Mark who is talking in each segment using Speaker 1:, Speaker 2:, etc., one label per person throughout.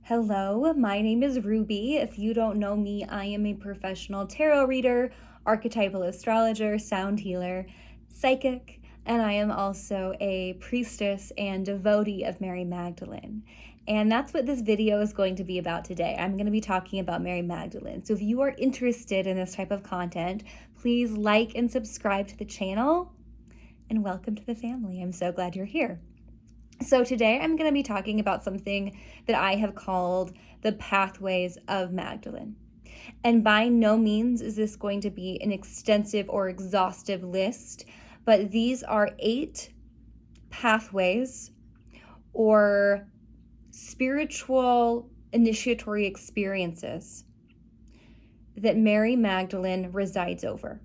Speaker 1: Hello, my name is Ruby. If you don't know me, I am a professional tarot reader, archetypal astrologer, sound healer, psychic, and I am also a priestess and devotee of Mary Magdalene. And that's what this video is going to be about today. I'm going to be talking about Mary Magdalene. So if you are interested in this type of content, please like and subscribe to the channel, and welcome to the family. I'm so glad you're here. So today I'm going to be talking about something that I have called the pathways of Magdalene. And by no means is this going to be an extensive or exhaustive list, but these are 8 pathways or spiritual initiatory experiences that Mary Magdalene resides over.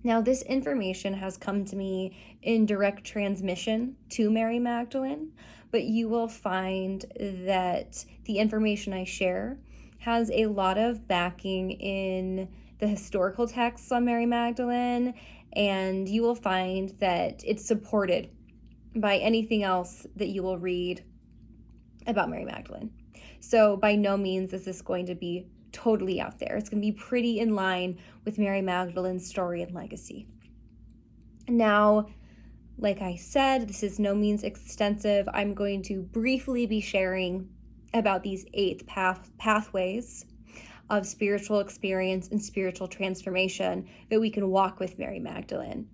Speaker 1: Now, this information has come to me in direct transmission to Mary Magdalene, but you will find that the information I share has a lot of backing in the historical texts on Mary Magdalene, and you will find that it's supported by anything else that you will read about Mary Magdalene. So by no means is this going to be totally out there. It's going to be pretty in line with Mary Magdalene's story and legacy. Now, like I said, this is no means extensive. I'm going to briefly be sharing about these 8 pathways of spiritual experience and spiritual transformation that we can walk with Mary Magdalene.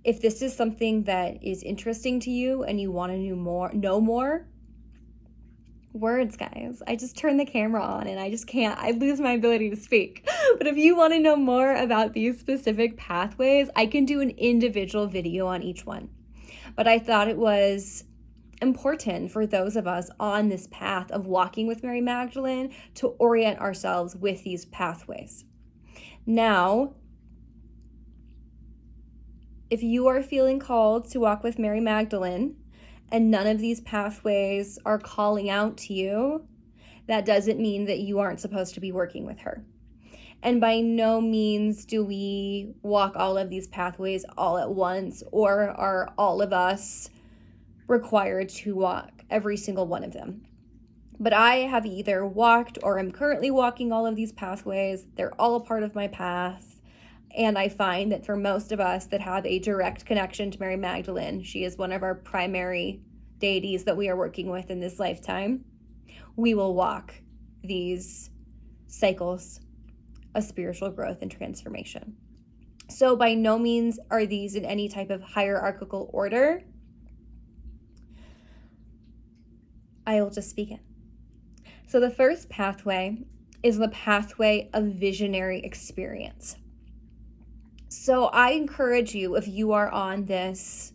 Speaker 1: If this is something that is interesting to you and you want to know more, words, guys. I just turn the camera on and I lose my ability to speak. But if you want to know more about these specific pathways, I can do an individual video on each one. But I thought it was important for those of us on this path of walking with Mary Magdalene to orient ourselves with these pathways. Now, if you are feeling called to walk with Mary Magdalene, and none of these pathways are calling out to you, that doesn't mean that you aren't supposed to be working with her. And by no means do we walk all of these pathways all at once, or are all of us required to walk every single one of them. But I have either walked or am currently walking all of these pathways. They're all a part of my path. And I find that for most of us that have a direct connection to Mary Magdalene, she is one of our primary deities that we are working with in this lifetime, we will walk these cycles of spiritual growth and transformation. So by no means are these in any type of hierarchical order. I will just begin. So the first pathway is the pathway of visionary experience. So I encourage you, if you are on this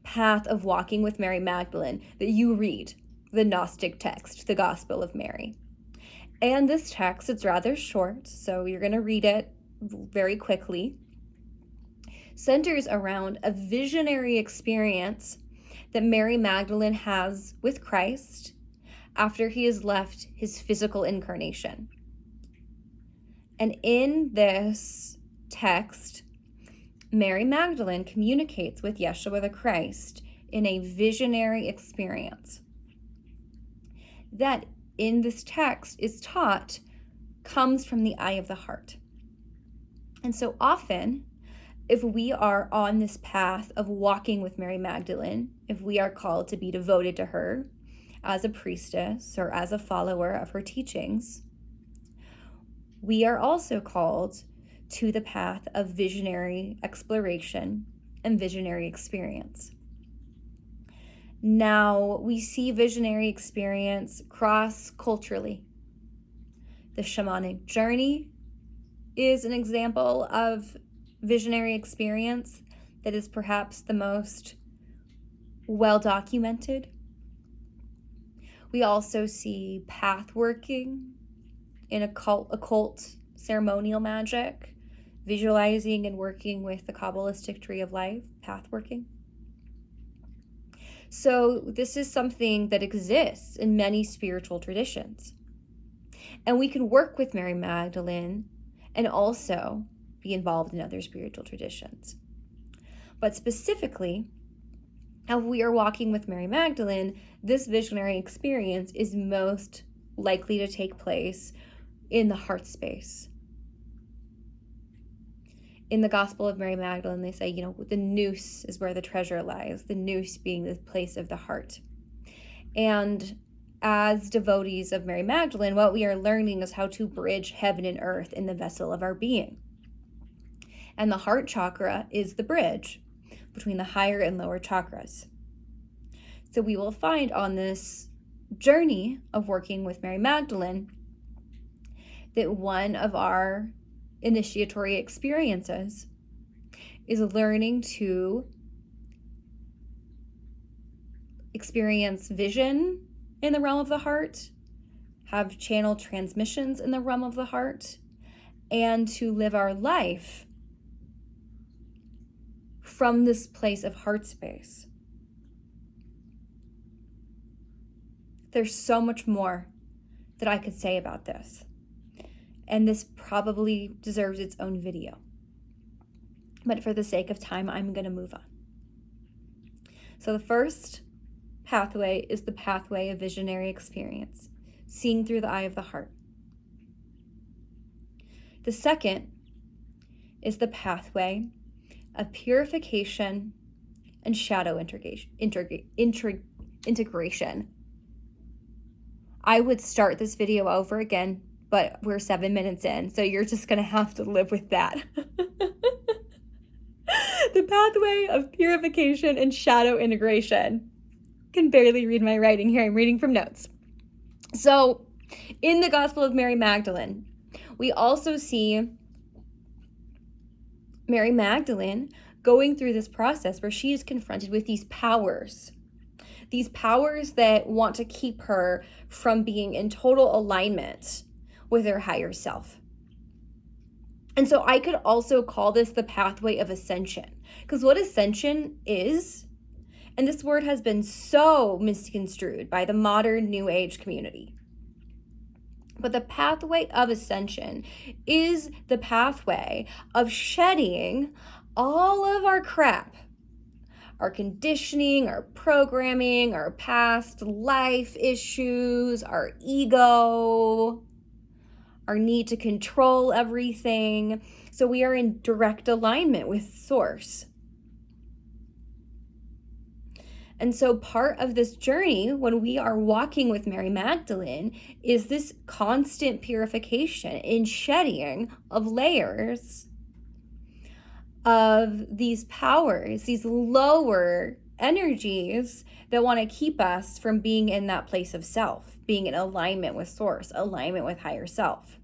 Speaker 1: path of walking with Mary Magdalene, that you read the Gnostic text, the Gospel of Mary. And this text, it's rather short, so you're going to read it very quickly, centers around a visionary experience that Mary Magdalene has with Christ after he has left his physical incarnation. And in this text, Mary Magdalene communicates with Yeshua the Christ in a visionary experience that in this text is taught comes from the eye of the heart. And so often, if we are on this path of walking with Mary Magdalene, if we are called to be devoted to her as a priestess or as a follower of her teachings, we are also called to the path of visionary exploration and visionary experience. Now, we see visionary experience cross-culturally. The shamanic journey is an example of visionary experience that is perhaps the most well-documented. We also see path working in occult ceremonial magic, visualizing and working with the Kabbalistic tree of life, path working. So this is something that exists in many spiritual traditions. And we can work with Mary Magdalene and also be involved in other spiritual traditions. But specifically, if we are walking with Mary Magdalene, this visionary experience is most likely to take place in the heart space. In the Gospel of Mary Magdalene, they say, the noose is where the treasure lies, the noose being the place of the heart. And as devotees of Mary Magdalene, what we are learning is how to bridge heaven and earth in the vessel of our being. And the heart chakra is the bridge between the higher and lower chakras. So we will find on this journey of working with Mary Magdalene that one of our initiatory experiences is learning to experience vision in the realm of the heart, have channel transmissions in the realm of the heart, and to live our life from this place of heart space. There's so much more that I could say about this, and this probably deserves its own video. But for the sake of time, I'm going to move on. So the first pathway is the pathway of visionary experience, seeing through the eye of the heart. The second is the pathway of purification and shadow integration. I would start this video over again, but we're 7 minutes in, so you're just going to have to live with that. The pathway of purification and shadow integration. Can barely read my writing here. I'm reading from notes. So in the Gospel of Mary Magdalene, we also see Mary Magdalene going through this process where she is confronted with these powers that want to keep her from being in total alignment with her higher self. And so I could also call this the pathway of ascension, because what ascension is, and this word has been so misconstrued by the modern New Age community. But the pathway of ascension is the pathway of shedding all of our crap, our conditioning, our programming, our past life issues, our ego, our need to control everything. So we are in direct alignment with Source. And so part of this journey when we are walking with Mary Magdalene is this constant purification and shedding of layers of these powers, these lower energies that want to keep us from being in that place of self, being in alignment with Source, alignment with higher self.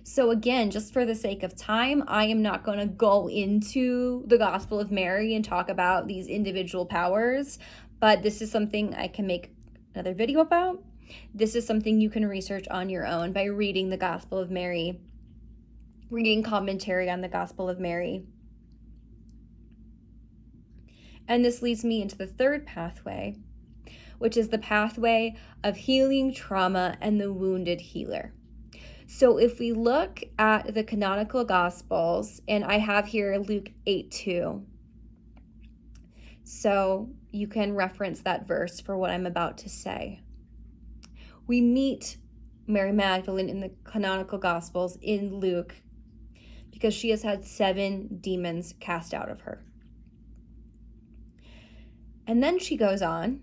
Speaker 1: So again, just for the sake of time, I am not going to go into the Gospel of Mary and talk about these individual powers, but this is something I can make another video about. This is something you can research on your own by reading the Gospel of Mary, reading commentary on the Gospel of Mary. And this leads me into the third pathway, which is the pathway of healing trauma and the wounded healer. So if we look at the canonical Gospels, and I have here Luke 8:2, so you can reference that verse for what I'm about to say. We meet Mary Magdalene in the canonical Gospels in Luke because she has had 7 demons cast out of her. And then she goes on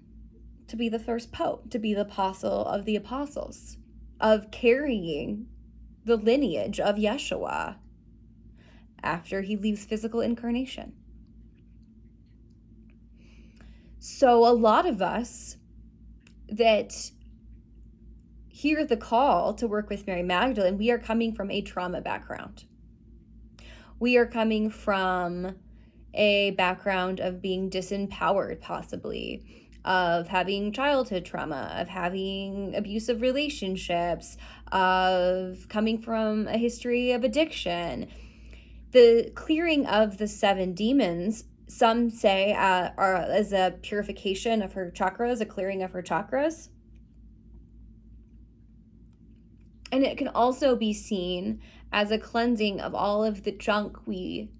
Speaker 1: to be the first pope, to be the apostle of the apostles, of carrying the lineage of Yeshua after he leaves physical incarnation. So a lot of us that hear the call to work with Mary Magdalene, we are coming from a trauma background. We are coming from a background of being disempowered, possibly, of having childhood trauma, of having abusive relationships, of coming from a history of addiction. The clearing of the 7 demons, some say are as a purification of her chakras, a clearing of her chakras. And it can also be seen as a cleansing of all of the junk we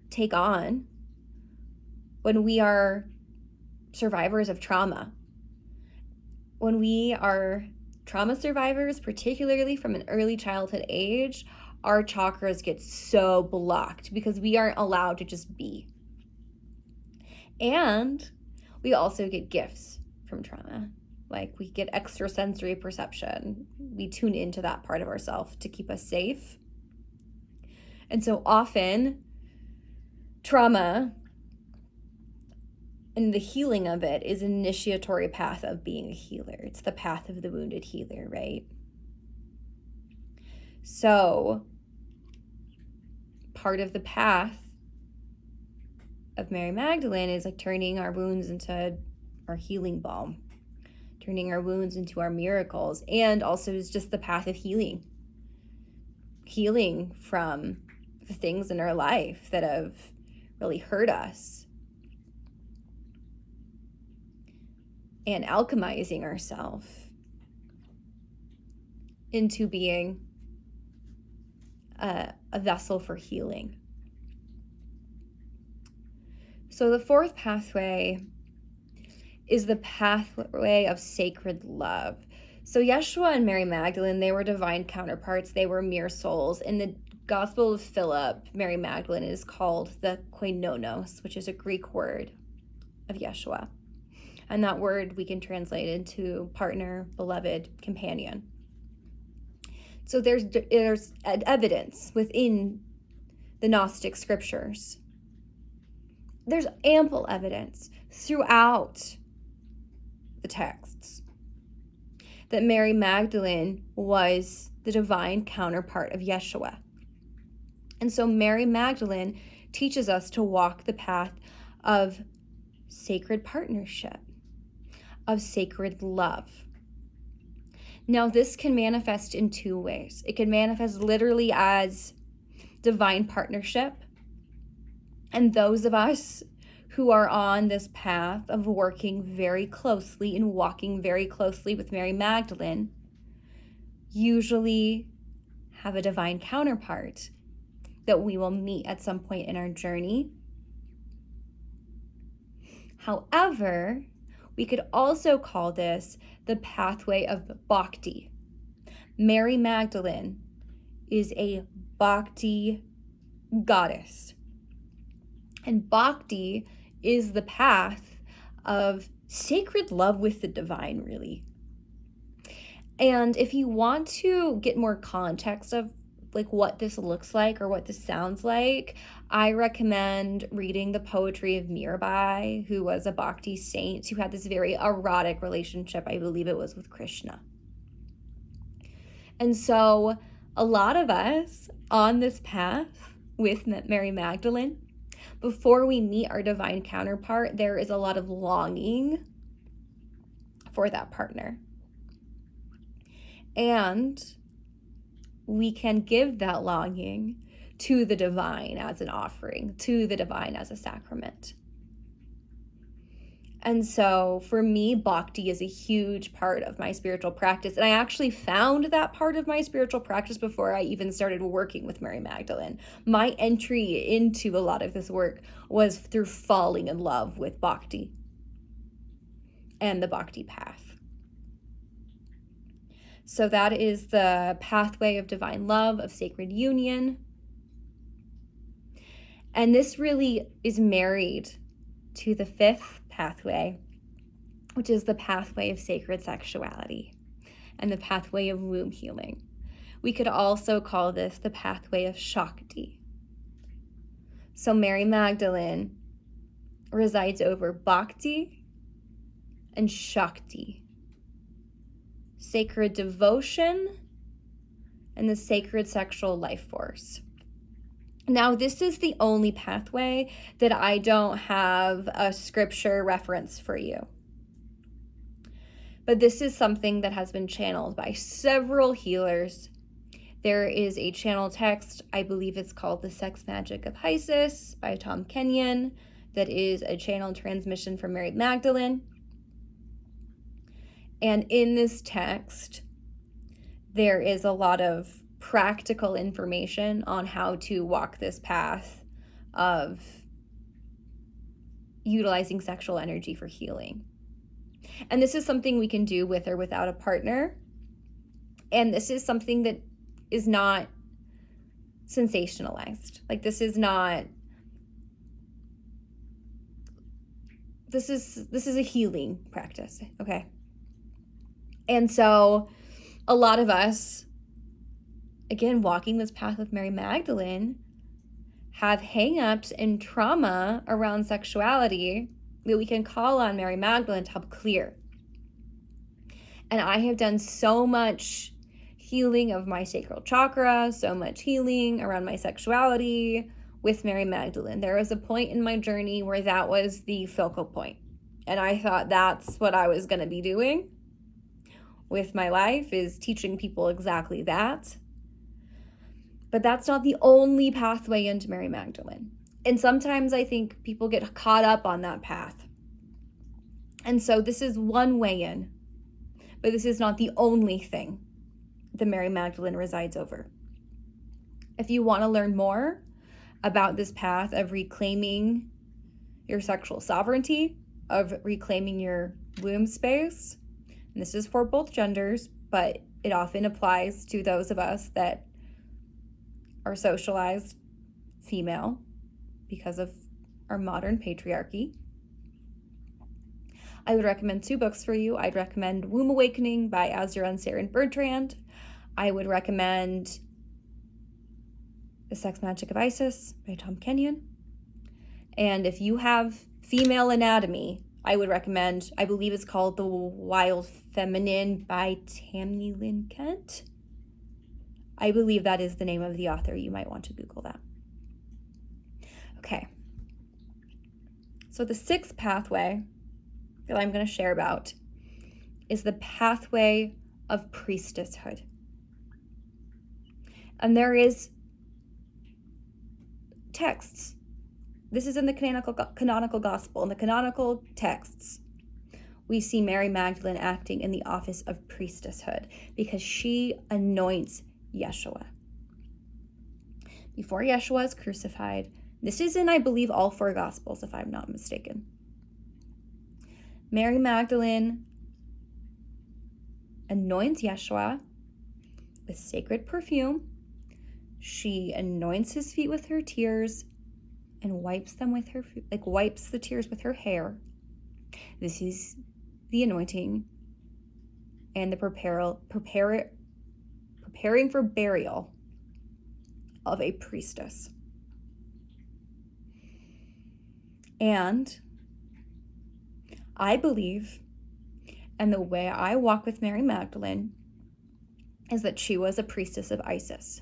Speaker 1: take on when we are survivors of trauma. When we are trauma survivors, particularly from an early childhood age, our chakras get so blocked because we aren't allowed to just be. And we also get gifts from trauma. Like we get extrasensory perception. We tune into that part of ourselves to keep us safe. And so often, trauma and the healing of it is an initiatory path of being a healer. It's the path of the wounded healer, right? So part of the path of Mary Magdalene is like turning our wounds into our healing balm, turning our wounds into our miracles, and also is just the path of healing from the things in our life that have really hurt us, and alchemizing ourselves into being a vessel for healing. So the fourth pathway is the pathway of sacred love. So Yeshua and Mary Magdalene, they were divine counterparts. They were mere souls. In the Gospel of Philip, Mary Magdalene is called the koinonos, which is a Greek word of Yeshua. And that word we can translate into partner, beloved, companion. So there's evidence within the Gnostic scriptures. There's ample evidence throughout the texts that Mary Magdalene was the divine counterpart of Yeshua. And so Mary Magdalene teaches us to walk the path of sacred partnership, of sacred love. Now, this can manifest in two ways. It can manifest literally as divine partnership. And those of us who are on this path of working very closely and walking very closely with Mary Magdalene usually have a divine counterpart that we will meet at some point in our journey. However, we could also call this the pathway of bhakti. Mary Magdalene is a bhakti goddess. And bhakti is the path of sacred love with the divine, really. And if you want to get more context of like what this looks like or what this sounds like, I recommend reading the poetry of Mirabai, who was a bhakti saint who had this very erotic relationship, I believe it was with Krishna. And so a lot of us on this path with Mary Magdalene, before we meet our divine counterpart, there is a lot of longing for that partner. And we can give that longing to the divine as an offering, to the divine as a sacrament. And so for me, bhakti is a huge part of my spiritual practice. And I actually found that part of my spiritual practice before I even started working with Mary Magdalene. My entry into a lot of this work was through falling in love with bhakti and the bhakti path. So that is the pathway of divine love, of sacred union. And this really is married to the fifth pathway, which is the pathway of sacred sexuality and the pathway of womb healing. We could also call this the pathway of Shakti. So Mary Magdalene resides over Bhakti and Shakti, sacred devotion and the sacred sexual life force. Now, this is the only pathway that I don't have a scripture reference for you. But this is something that has been channeled by several healers. There is a channel text, I believe it's called The Sex Magic of Isis by Tom Kenyon, that is a channel transmission from Mary Magdalene. And in this text, there is a lot of practical information on how to walk this path of utilizing sexual energy for healing. And this is something we can do with or without a partner. And this is something that is not sensationalized. Like, this is a healing practice, okay? And so a lot of us, again, walking this path with Mary Magdalene, have hang-ups and trauma around sexuality that we can call on Mary Magdalene to help clear. And I have done so much healing of my sacral chakra, so much healing around my sexuality with Mary Magdalene. There was a point in my journey where that was the focal point. And I thought that's what I was going to be doing with my life, is teaching people exactly that. But that's not the only pathway into Mary Magdalene. And sometimes I think people get caught up on that path. And so this is one way in, but this is not the only thing that Mary Magdalene resides over. If you want to learn more about this path of reclaiming your sexual sovereignty, of reclaiming your womb space, and this is for both genders, but it often applies to those of us that are socialized female because of our modern patriarchy, I would recommend 2 books for you. I'd recommend Womb Awakening by Azure Ansaren Bertrand. I would recommend The Sex Magic of Isis by Tom Kenyon. And if you have female anatomy, I would recommend, I believe it's called The Wild Feminine by Tammy Lynn Kent. I believe that is the name of the author. You might want to Google that. Okay. So the 6th pathway that I'm going to share about is the pathway of priestesshood. And there is texts. This is in the canonical gospel. In the canonical texts, we see Mary Magdalene acting in the office of priestesshood because she anoints Yeshua. Before Yeshua is crucified, this is in, I believe, all 4 gospels, if I'm not mistaken. Mary Magdalene anoints Yeshua with sacred perfume. She anoints his feet with her tears and wipes them with her, wipes the tears with her hair. This is the anointing and the preparing for burial of a priestess. And I believe, and the way I walk with Mary Magdalene, is that she was a priestess of Isis.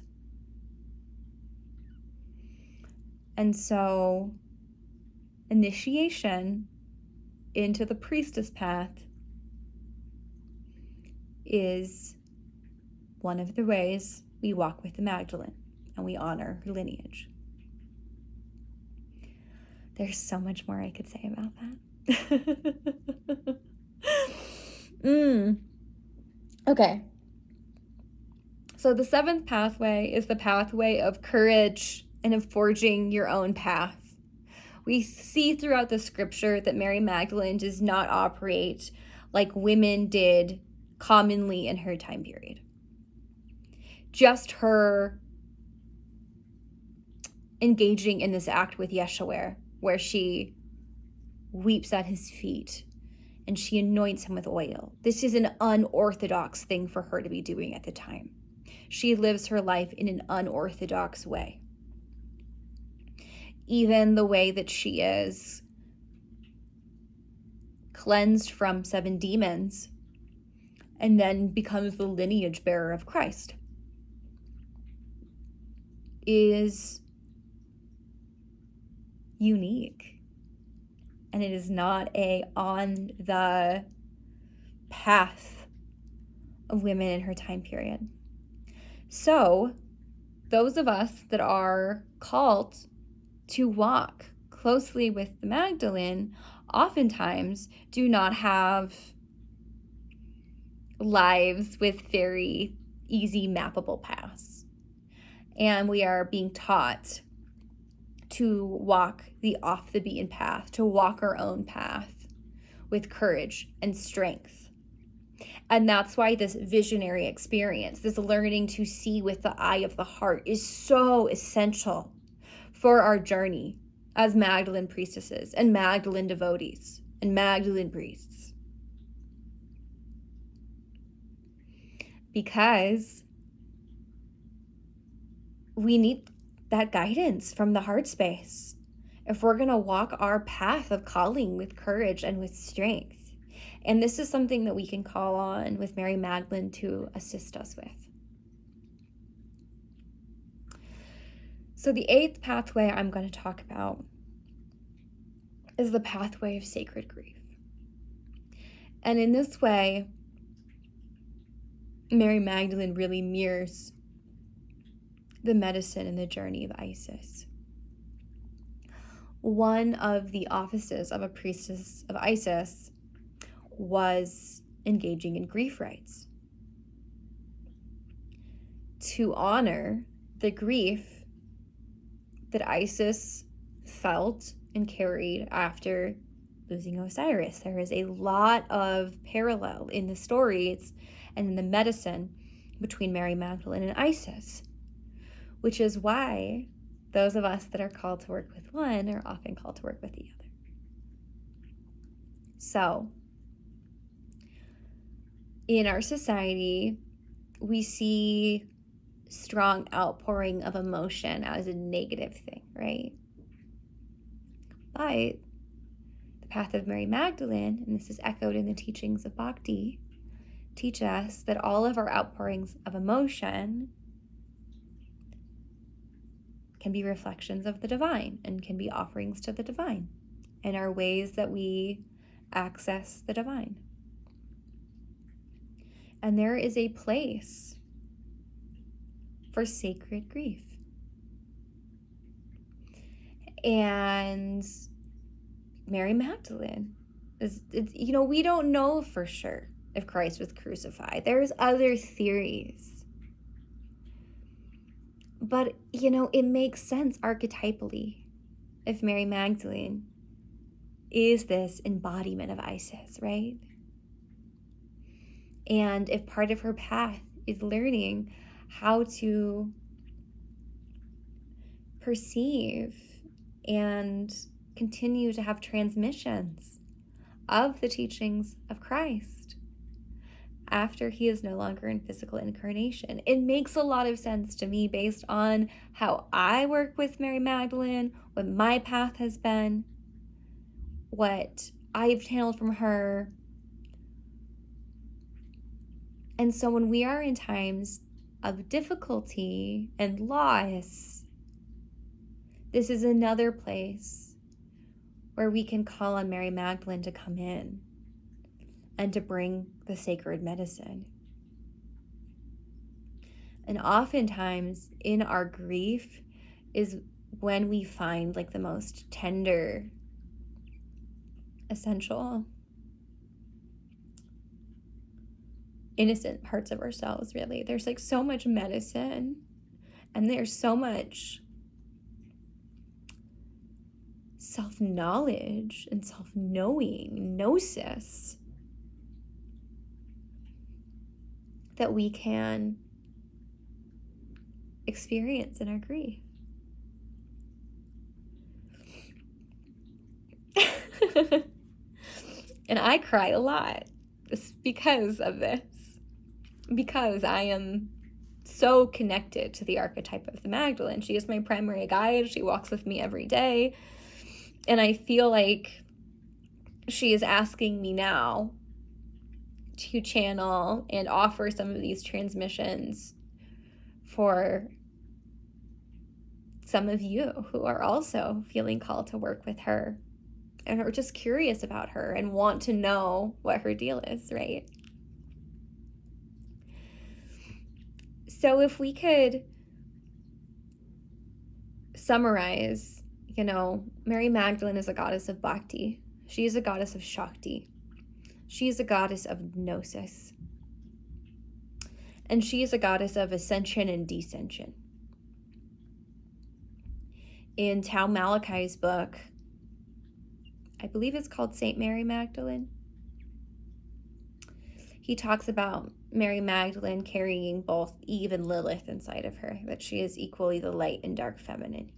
Speaker 1: And so initiation into the priestess path is one of the ways we walk with the Magdalene and we honor her lineage. There's so much more I could say about that. Okay. So the 7th pathway is the pathway of courage and of forging your own path. We see throughout the scripture that Mary Magdalene does not operate like women did commonly in her time period. Just her engaging in this act with Yeshua, where she weeps at his feet and she anoints him with oil. This is an unorthodox thing for her to be doing at the time. She lives her life in an unorthodox way. Even the way that she is cleansed from 7 demons and then becomes the lineage bearer of Christ is unique. And it is not on the path of women in her time period. So those of us that are called to walk closely with the Magdalene oftentimes do not have lives with very easy mappable paths. And we are being taught to walk the off the beaten path, to walk our own path with courage and strength. And that's why this visionary experience, this learning to see with the eye of the heart, is so essential for our journey as Magdalene priestesses and Magdalene devotees and Magdalene priests. Because we need that guidance from the heart space if we're going to walk our path of calling with courage and with strength. And this is something that we can call on with Mary Magdalene to assist us with. So the 8th pathway I'm going to talk about is the pathway of sacred grief. And in this way, Mary Magdalene really mirrors the medicine and the journey of Isis. One of the offices of a priestess of Isis was engaging in grief rites to honor the grief that Isis felt and carried after losing Osiris. There is a lot of parallel in the stories and in the medicine between Mary Magdalene and Isis, which is why those of us that are called to work with one are often called to work with the other. So, in our society, we see strong outpouring of emotion as a negative thing, right? But the path of Mary Magdalene, and this is echoed in the teachings of Bhakti, teach us that all of our outpourings of emotion can be reflections of the divine and can be offerings to the divine and are ways that we access the divine. And there is a place for sacred grief. And Mary Magdalene we don't know for sure if Christ was crucified. There's other theories. But, it makes sense archetypally if Mary Magdalene is this embodiment of Isis, right? And if part of her path is learning how to perceive and continue to have transmissions of the teachings of Christ after he is no longer in physical incarnation. It makes a lot of sense to me based on how I work with Mary Magdalene, what my path has been, what I've channeled from her. And so when we are in times of difficulty and loss, this is another place where we can call on Mary Magdalene to come in and to bring the sacred medicine. And oftentimes in our grief is when we find the most tender, essential, innocent parts of ourselves, really. There's so much medicine and there's so much self-knowledge and self-knowing, gnosis, that we can experience in our grief. And I cry a lot because of this, because I am so connected to the archetype of the Magdalene. She is my primary guide. She walks with me every day. And I feel like she is asking me now to channel and offer some of these transmissions for some of you who are also feeling called to work with her and are just curious about her and want to know what her deal is, right? So if we could summarize, Mary Magdalene is a goddess of Bhakti. She is a goddess of Shakti. She is a goddess of Gnosis. And she is a goddess of ascension and descension. In Tao Malachi's book, I believe it's called Saint Mary Magdalene, he talks about Mary Magdalene carrying both Eve and Lilith inside of her, that she is equally the light and dark feminine.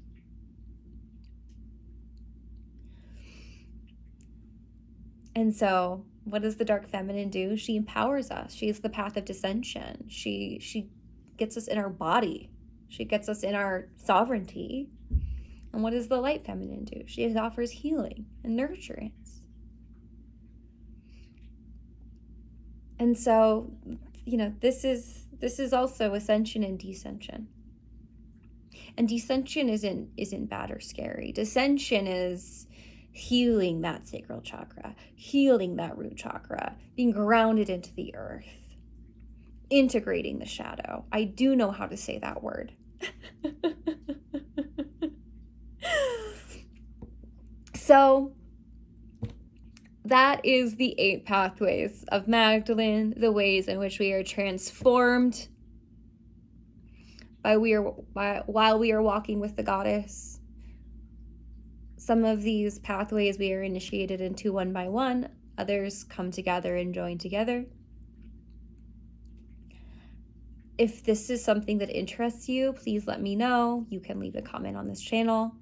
Speaker 1: And so, what does the dark feminine do? She empowers us. She is the path of dissension. She gets us in our body. She gets us in our sovereignty. And what does the light feminine do? She offers healing and nurturance. And so, this is also ascension and descension. And descension isn't bad or scary. Descension is healing that sacral chakra, healing that root chakra, being grounded into the earth, integrating the shadow. I do know how to say that word. So that is the 8 pathways of Magdalene, the ways in which we are transformed while we are walking with the goddess. Some of these pathways we are initiated into one by one. Others come together and join together. If this is something that interests you, please let me know. You can leave a comment on this channel.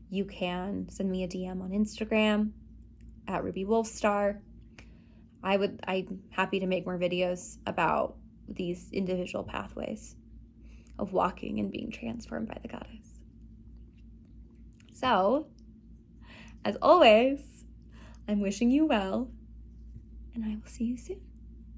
Speaker 1: You can send me a DM on Instagram at rubywolfstar. I'm happy to make more videos about these individual pathways of walking and being transformed by the goddess. So, as always, I'm wishing you well, and I will see you soon.